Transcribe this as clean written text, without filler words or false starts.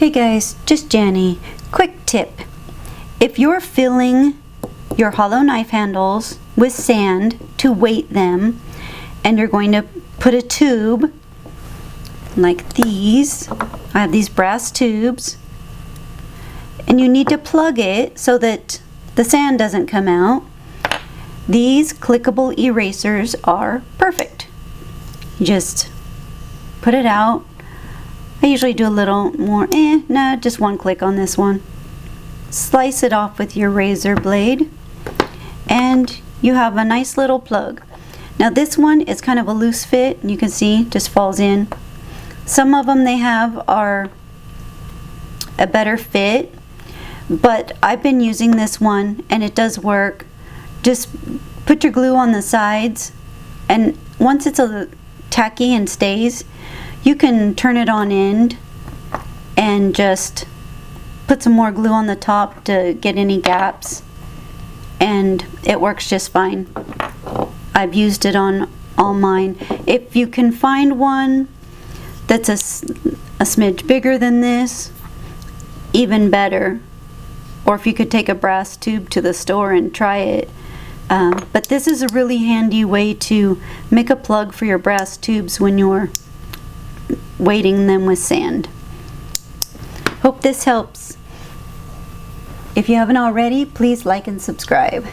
Hey guys, just Jani. Quick tip. If you're filling your hollow knife handles with sand to weight them, and you're going to put a tube like these, I have these brass tubes, and you need to plug it so that the sand doesn't come out, these clickable erasers are perfect. You just put it out. I usually do a little more, no, just one click on this one. Slice it off with your razor blade, and you have a nice little plug. Now this one is kind of a loose fit, and you can see just falls in. Some of them they have are a better fit, but I've been using this one and it does work. Just put your glue on the sides, and once it's a tacky and stays, you can turn it on end and just put some more glue on the top to get any gaps, and it works just fine. I've used it on all mine. If you can find one that's a smidge bigger than this, even better. Or if you could take a brass tube to the store and try it. But this is a really handy way to make a plug for your brass tubes when you're weighting them with sand. Hope this helps. If you haven't already, please like and subscribe.